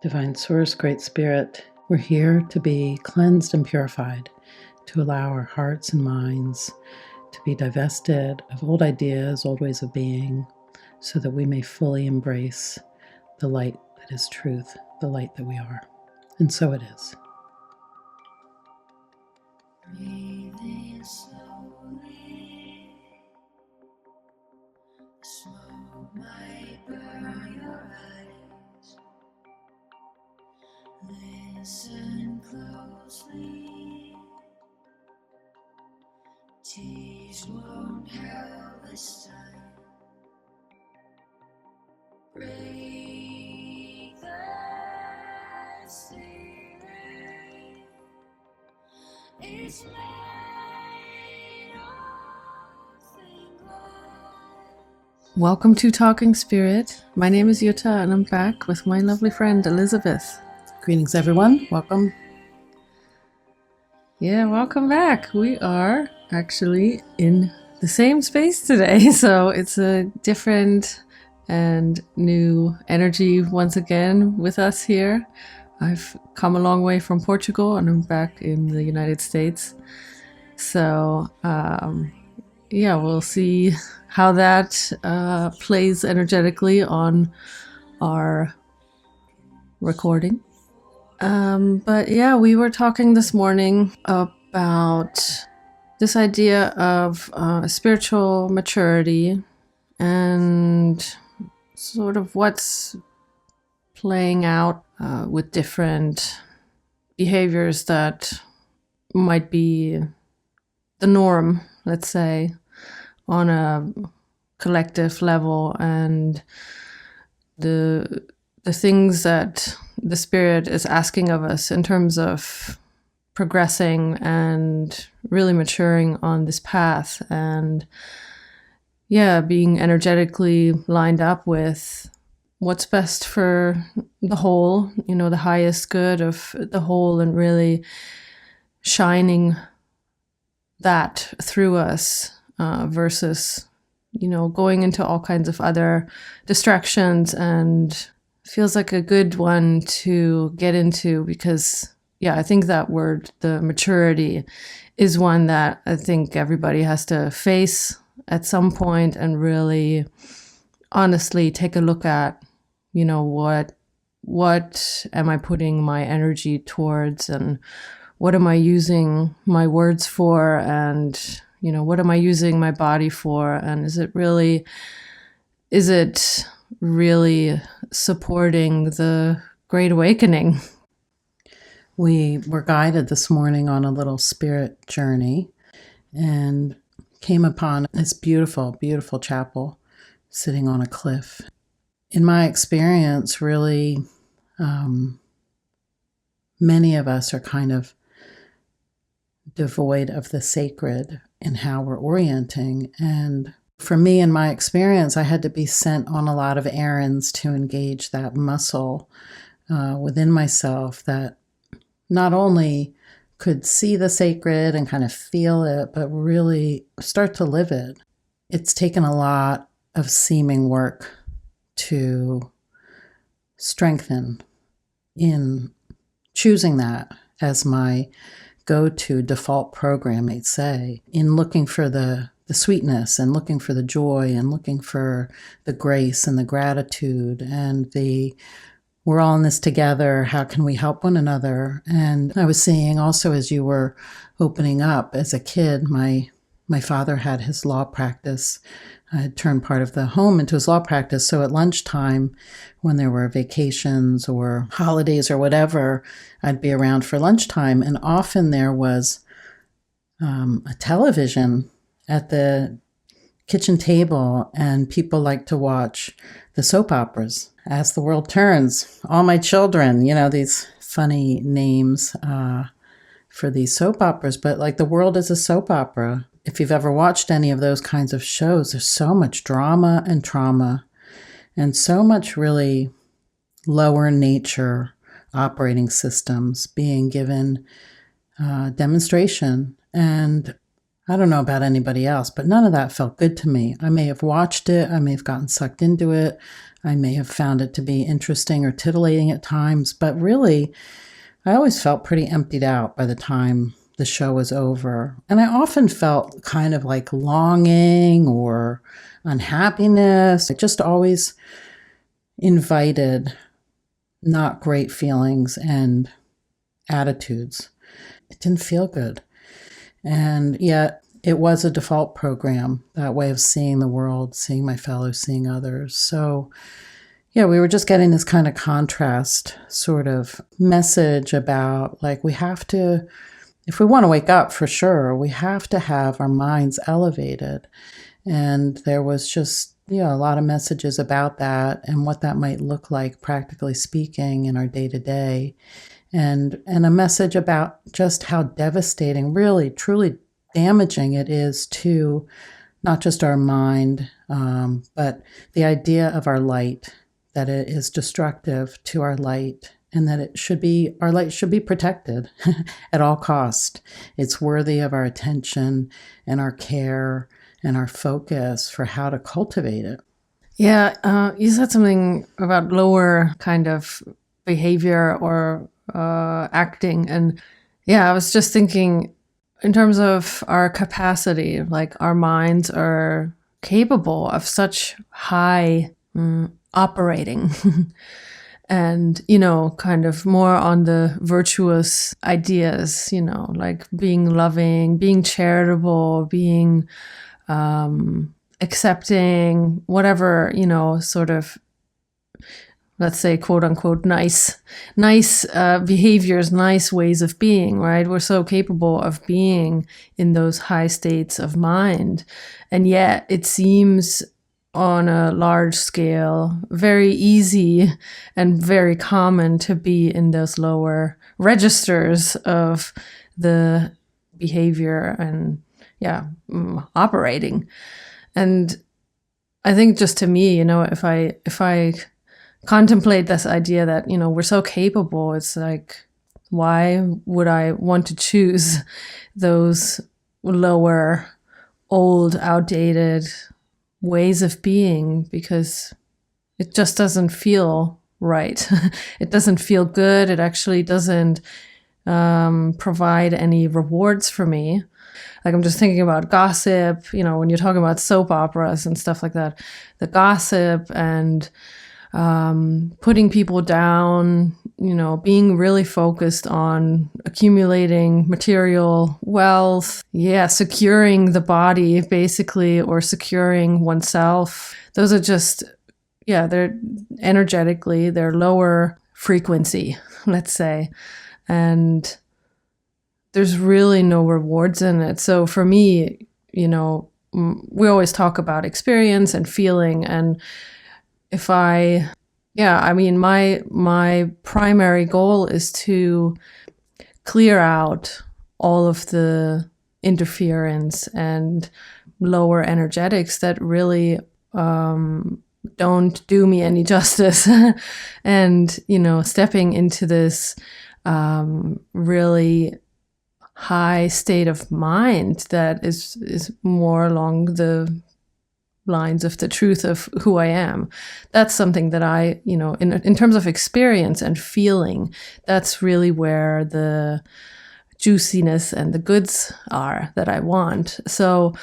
Divine Source, Great Spirit, we're here to be cleansed and purified, to allow our hearts and minds to be divested of old ideas, old ways of being, so that we may fully embrace the light that is truth, the light that we are. And so it is. Breathing slowly, smoke might burn your eyes. Listen closely, tears won't help this time. Break the therein. It's made of glass. Welcome to Talking Spirit. My name is Jutta and I'm back with my lovely friend Elisabeth. Greetings, everyone. Welcome. Yeah, welcome back. We are actually in the same space today, so it's a different and new energy once again with us here. I've come a long way from Portugal and I'm back in the United States. So, we'll see how that plays energetically on our recording. We were talking this morning about this idea of spiritual maturity and sort of what's playing out with different behaviors that might be the norm, let's say, on a collective level, and the things that the Spirit is asking of us in terms of progressing and really maturing on this path, and being energetically lined up with what's best for the whole, the highest good of the whole, and really shining that through us versus, going into all kinds of other distractions. And feels like a good one to get into because, I think that word, the maturity, is one that I think everybody has to face at some point and really honestly take a look at, what am I putting my energy towards, and what am I using my words for, and, what am I using my body for, and is it really supporting the Great Awakening? We were guided this morning on a little spirit journey and came upon this beautiful, beautiful chapel sitting on a cliff. In my experience, really, many of us are kind of devoid of the sacred in how we're orienting. And for me, in my experience, I had to be sent on a lot of errands to engage that muscle within myself that not only could see the sacred and kind of feel it, but really start to live it. It's taken a lot of seeming work to strengthen in choosing that as my go-to default program, they'd say, in looking for the sweetness and looking for the joy and looking for the grace and the gratitude and we're all in this together. How can we help one another? And I was seeing also, as you were opening up, as a kid, my father had his law practice. I had turned part of the home into his law practice. So at lunchtime, when there were vacations or holidays or whatever, I'd be around for lunchtime. And often there was a television at the kitchen table, and people like to watch the soap operas. As the World Turns, All My Children, these funny names for these soap operas, but like the world is a soap opera. If you've ever watched any of those kinds of shows, there's so much drama and trauma and so much really lower nature operating systems being given demonstration. And I don't know about anybody else, but none of that felt good to me. I may have watched it, I may have gotten sucked into it, I may have found it to be interesting or titillating at times, but really, I always felt pretty emptied out by the time the show was over. And I often felt kind of like longing or unhappiness. It just always invited not great feelings and attitudes. It didn't feel good. And yet it was a default program, that way of seeing the world, seeing my fellows, seeing others. So yeah, we were just getting this kind of contrast sort of message about like we have to, if we want to wake up for sure, we have to have our minds elevated. And there was just, a lot of messages about that and what that might look like, practically speaking, in our day to day. And a message about just how devastating, really, truly damaging it is to not just our mind, but the idea of our light, that it is destructive to our light, and that our light should be protected at all cost. It's worthy of our attention and our care and our focus for how to cultivate it. Yeah, you said something about lower kind of behavior or acting. And yeah, I was just thinking in terms of our capacity, like our minds are capable of such high operating and, kind of more on the virtuous ideas, like being loving, being charitable, being accepting, whatever, sort of, let's say, quote unquote, nice behaviors, nice ways of being, right? We're so capable of being in those high states of mind. And yet it seems on a large scale, very easy and very common to be in those lower registers of the behavior and operating. And I think just to me, if I contemplate this idea that, we're so capable, it's like, why would I want to choose those lower, old, outdated ways of being? Because it just doesn't feel right. It doesn't feel good. It actually doesn't provide any rewards for me. Like, I'm just thinking about gossip, when you're talking about soap operas and stuff like that, the gossip and putting people down, being really focused on accumulating material wealth, securing the body basically, or securing oneself. Those are just, they're energetically, they're lower frequency, let's say. And there's really no rewards in it. So for me, we always talk about experience and feeling. And if my primary goal is to clear out all of the interference and lower energetics that really don't do me any justice. And, stepping into this really high state of mind that is more along the lines of the truth of who I am. That's something that I, in terms of experience and feeling, that's really where the juiciness and the goods are that I want. So,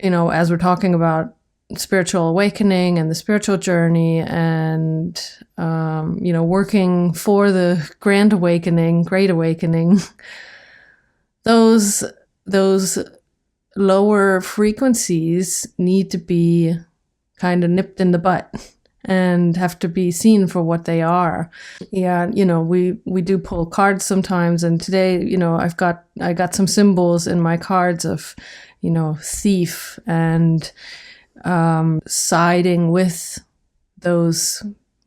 as we're talking about spiritual awakening and the spiritual journey and, working for the great awakening, those lower frequencies need to be kind of nipped in the butt and have to be seen for what they are. Yeah, we do pull cards sometimes, and today, I got some symbols in my cards of, thief and siding with those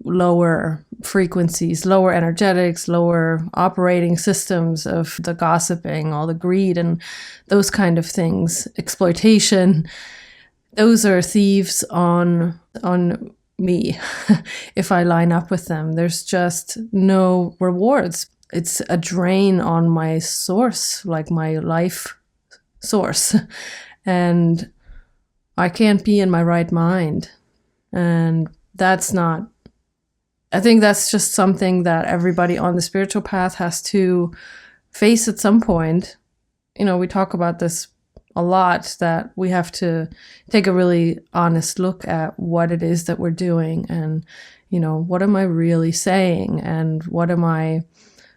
lower frequencies, lower energetics, lower operating systems of the gossiping, all the greed and those kind of things, exploitation. Those are thieves on me if I line up with them. There's just no rewards. It's a drain on my source, like my life source. And I can't be in my right mind. And that's not, I think that's just something that everybody on the spiritual path has to face at some point. You know, we talk about this a lot, that we have to take a really honest look at what it is that we're doing, and, you know, what am I really saying, and what am I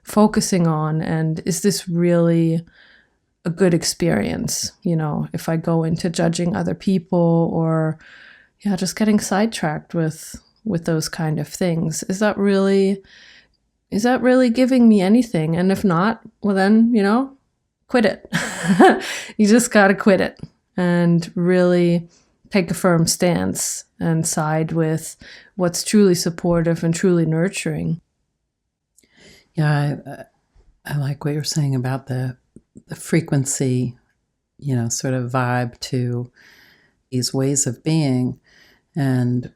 focusing on, and is this really a good experience? You know, if I go into judging other people, or just getting sidetracked with those kind of things, is that really giving me anything? And if not, well then, you know, quit it. You just got to quit it and really take a firm stance and side with what's truly supportive and truly nurturing. Yeah, I like what you're saying about the frequency, you know, sort of vibe to these ways of being. And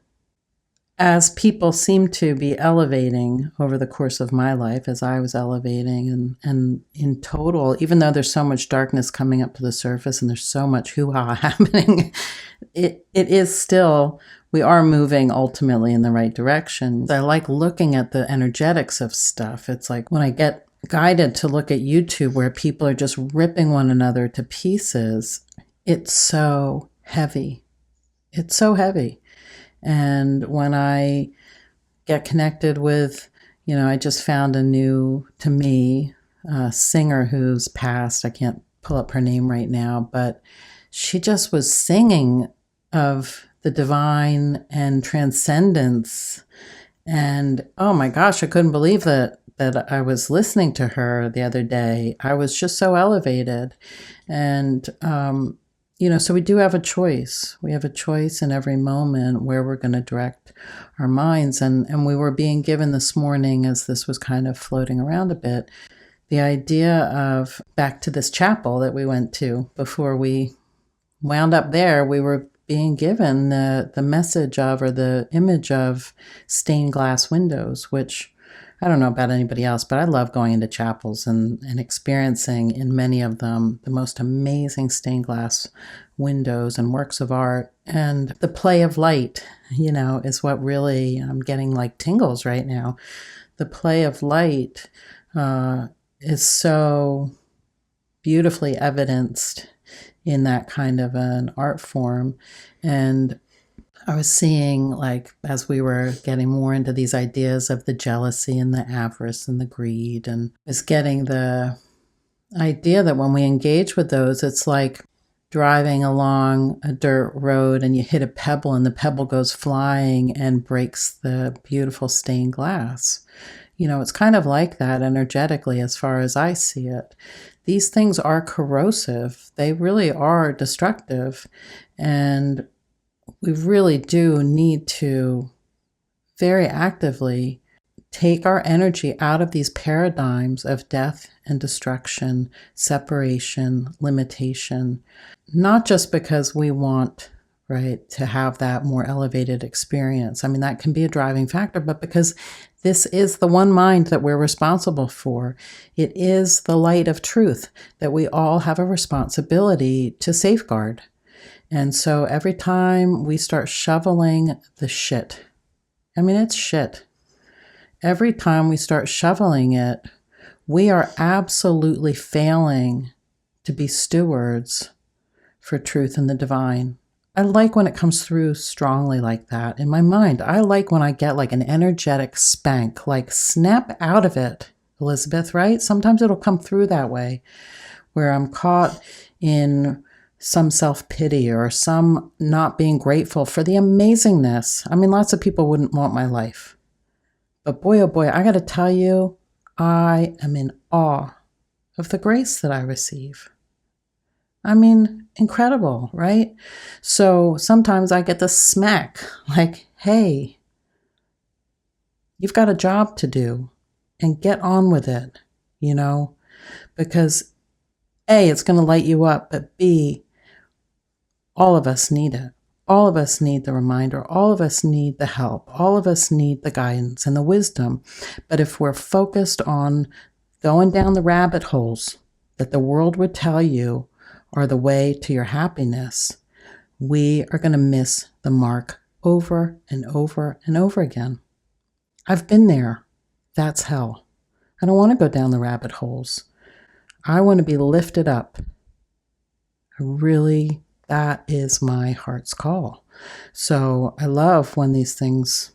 as people seem to be elevating over the course of my life, as I was elevating, and in total, even though there's so much darkness coming up to the surface and there's so much hoo-ha happening, it is still, we are moving ultimately in the right direction. I like looking at the energetics of stuff. It's like when I get guided to look at YouTube where people are just ripping one another to pieces, it's so heavy. It's so heavy. And when I get connected with, you know, I just found a new, to me, singer who's passed. I can't pull up her name right now, but she just was singing of the divine and transcendence. And oh my gosh, I couldn't believe that I was listening to her the other day. I was just so elevated. And, you know, so we do have a choice. We have a choice in every moment where we're going to direct our minds. And we were being given this morning, as this was kind of floating around a bit, the idea of, back to this chapel that we went to before we wound up there, we were being given the message of, or the image of, stained glass windows, which I don't know about anybody else, but I love going into chapels and experiencing in many of them the most amazing stained glass windows and works of art. And the play of light, you know, is what really, I'm getting like tingles right now. The play of light is so beautifully evidenced in that kind of an art form. And I was seeing, like, as we were getting more into these ideas of the jealousy and the avarice and the greed, and was getting the idea that when we engage with those, it's like driving along a dirt road and you hit a pebble and the pebble goes flying and breaks the beautiful stained glass. You know, it's kind of like that energetically, as far as I see it. These things are corrosive. They really are destructive. And we really do need to very actively take our energy out of these paradigms of death and destruction, separation, limitation, not just because we want, right, to have that more elevated experience. I mean, that can be a driving factor, but because this is the one mind that we're responsible for. It is the light of truth that we all have a responsibility to safeguard. And so every time we start shoveling the shit, I mean, it's shit. Every time we start shoveling it, we are absolutely failing to be stewards for truth and the divine. I like when it comes through strongly like that in my mind. I like when I get like an energetic spank, like snap out of it, Elisabeth, right? Sometimes it'll come through that way, where I'm caught in some self-pity or some not being grateful for the amazingness. I mean, lots of people wouldn't want my life. But boy, oh boy, I got to tell you, I am in awe of the grace that I receive. I mean, incredible, right? So sometimes I get the smack, like, hey, you've got a job to do and get on with it, you know, because A, it's going to light you up, but B, all of us need it. All of us need the reminder. All of us need the help. All of us need the guidance and the wisdom. But if we're focused on going down the rabbit holes that the world would tell you are the way to your happiness, we are going to miss the mark over and over and over again. I've been there. That's hell. I don't want to go down the rabbit holes. I want to be lifted up. Really, that is my heart's call. So I love when these things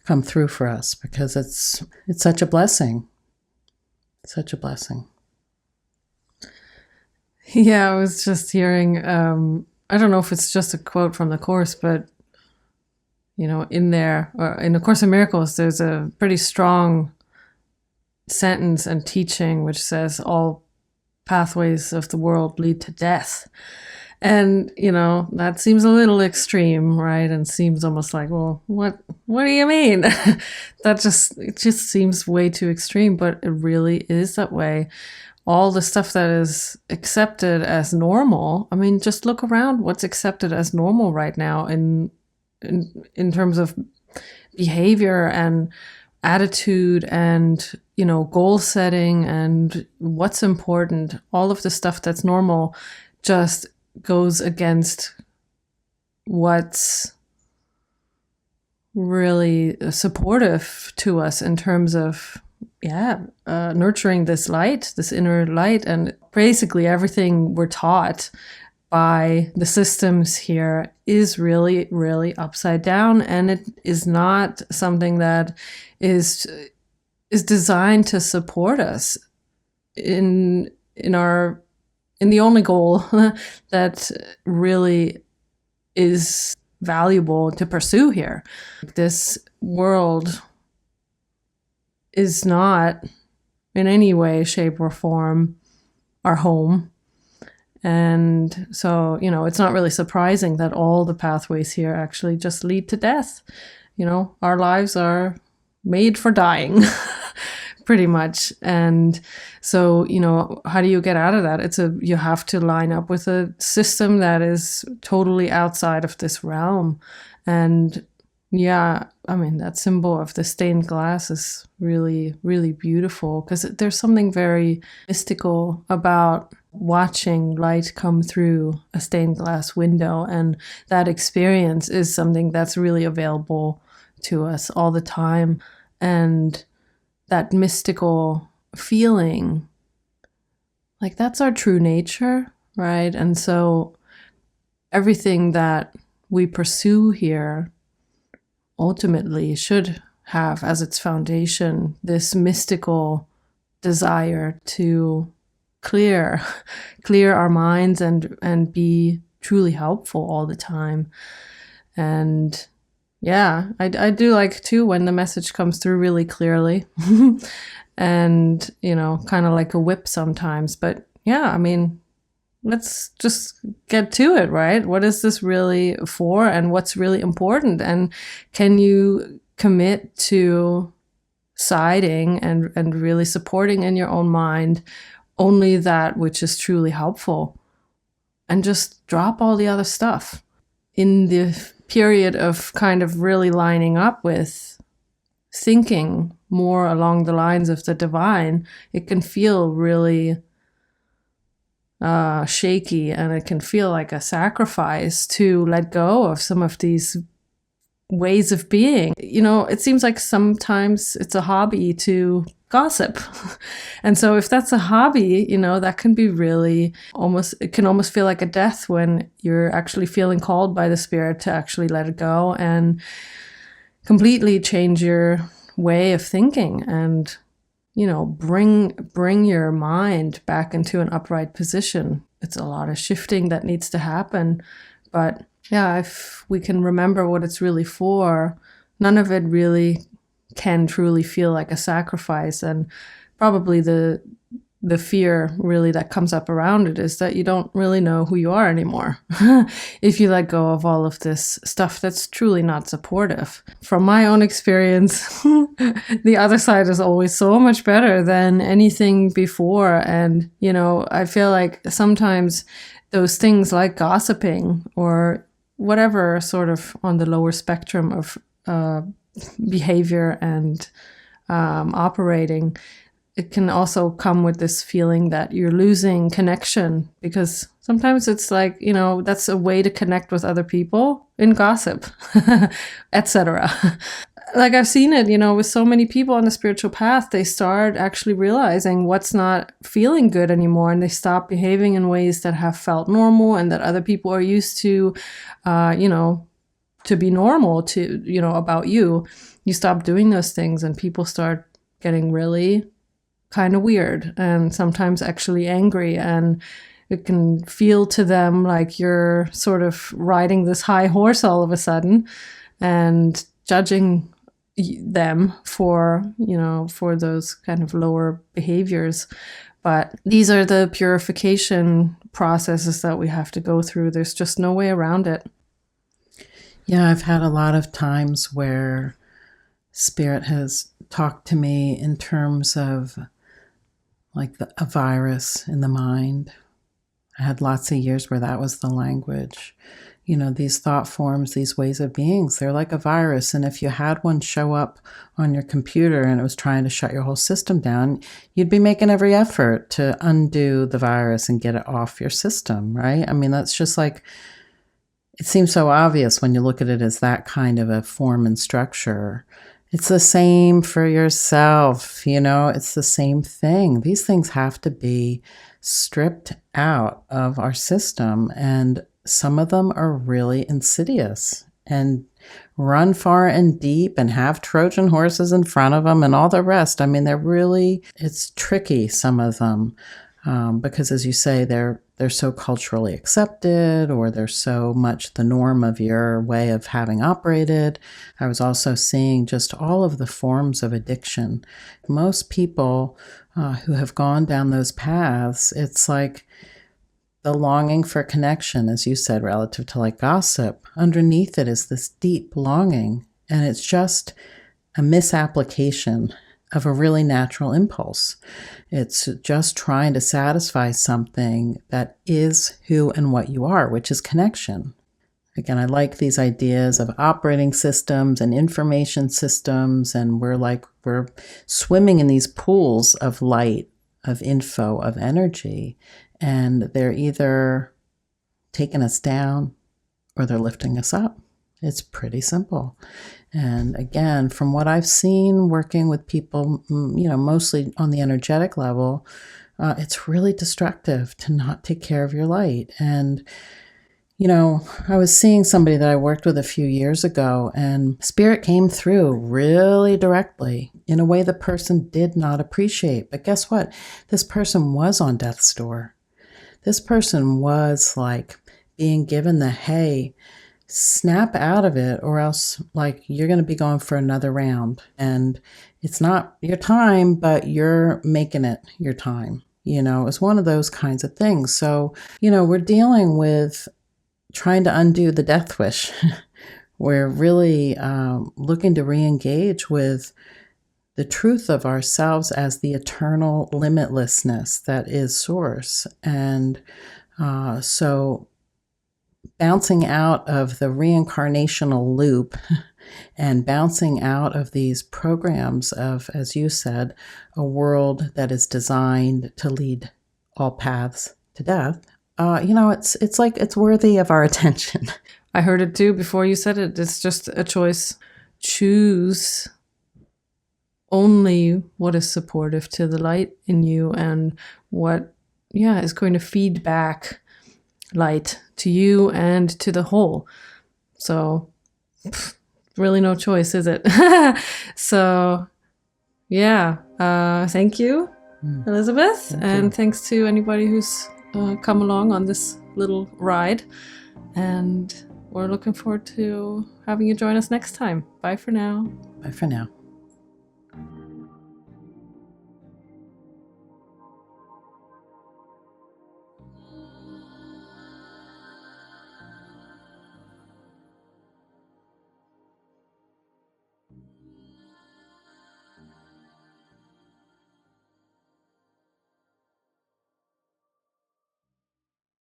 come through for us because it's such a blessing. Such a blessing. Yeah, I was just hearing, I don't know if it's just a quote from the Course, but, in there, or in the Course in Miracles, there's a pretty strong sentence and teaching which says all pathways of the world lead to death. And, that seems a little extreme, right? And seems almost like, well, what do you mean? It just seems way too extreme, but it really is that way. All the stuff that is accepted as normal, I mean, just look around what's accepted as normal right now in terms of behavior and attitude and, goal setting and what's important. All of the stuff that's normal just goes against what's really supportive to us in terms of nurturing this light, this inner light. And basically everything we're taught by the systems here is really, really upside down. And it is not something that is designed to support us in the only goal that really is valuable to pursue here. This world is not in any way, shape, or form our home. And so, it's not really surprising that all the pathways here actually just lead to death. Our lives are made for dying, pretty much. And so, how do you get out of that? You have to line up with a system that is totally outside of this realm. And yeah, I mean, that symbol of the stained glass is really, really beautiful because there's something very mystical about watching light come through a stained glass window. And that experience is something that's really available to us all the time. And that mystical feeling, like that's our true nature, right? And so everything that we pursue here ultimately should have as its foundation this mystical desire to clear our minds and be truly helpful all the time. And yeah, I do like too when the message comes through really clearly and, kind of like a whip sometimes. But yeah, I mean, let's just get to it, right? What is this really for and what's really important? And can you commit to siding and really supporting in your own mind only that which is truly helpful and just drop all the other stuff? In the period of kind of really lining up with thinking more along the lines of the divine, it can feel really shaky, and it can feel like a sacrifice to let go of some of these ways of being. It seems like sometimes it's a hobby to gossip. And so if that's a hobby, that can be really it can almost feel like a death when you're actually feeling called by the Spirit to actually let it go and completely change your way of thinking and bring your mind back into an upright position. It's a lot of shifting that needs to happen. But yeah, if we can remember what it's really for, none of it really can truly feel like a sacrifice. And probably the fear really that comes up around it is that you don't really know who you are anymore if you let go of all of this stuff that's truly not supportive. From my own experience, the other side is always so much better than anything before. And, I feel like sometimes those things like gossiping or whatever sort of on the lower spectrum of behavior and operating, it can also come with this feeling that you're losing connection because Sometimes it's like, that's a way to connect with other people in gossip, etc. Like I've seen it, with so many people on the spiritual path, they start actually realizing what's not feeling good anymore, and they stop behaving in ways that have felt normal and that other people are used to, to be normal to, about you. You stop doing those things and people start getting really kind of weird and sometimes actually angry, and it can feel to them like you're sort of riding this high horse all of a sudden and judging them for those kind of lower behaviors. But these are the purification processes that we have to go through. There's just no way around it. Yeah, I've had a lot of times where Spirit has talked to me in terms of like a virus in the mind. I had lots of years where that was the language. These thought forms, these ways of beings, they're like a virus. And if you had one show up on your computer and it was trying to shut your whole system down, you'd be making every effort to undo the virus and get it off your system, right? I mean, that's just like, it seems so obvious when you look at it as that kind of a form and structure. It's the same for yourself, it's the same thing. These things have to be stripped out of our system, and some of them are really insidious and run far and deep and have Trojan horses in front of them and all the rest. I mean, it's tricky, some of them, because as you say, they're so culturally accepted, or they're so much the norm of your way of having operated. I was also seeing just all of the forms of addiction. Most people who have gone down those paths, it's like the longing for connection, as you said, relative to like gossip. Underneath it is this deep longing, and it's just a misapplication of a really natural impulse. It's just trying to satisfy something that is who and what you are, which is connection. Again, I like these ideas of operating systems and information systems, and we're swimming in these pools of light, of info, of energy, and they're either taking us down or they're lifting us up. It's pretty simple. And again, from what I've seen working with people, mostly on the energetic level, it's really destructive to not take care of your light. And I was seeing somebody that I worked with a few years ago, and Spirit came through really directly in a way the person did not appreciate. But guess what? This person was on death's door. This person was like being given the, hey, snap out of it, or else like you're going to be going for another round. And it's not your time, but you're making it your time. It's one of those kinds of things. So, we're dealing with trying to undo the death wish. We're really looking to re-engage with the truth of ourselves as the eternal limitlessness that is source. And so bouncing out of the reincarnational loop and bouncing out of these programs of, as you said, a world that is designed to lead all paths to death, it's like it's worthy of our attention. I heard it too before you said it. It's just a choice. Choose only what is supportive to the light in you and what, is going to feed back light to you and to the whole. So, really no choice, is it? So, thank you, Elisabeth. Thank and you. Thanks to anybody who's come along on this little ride. And we're looking forward to having you join us next time. Bye for now. Bye for now.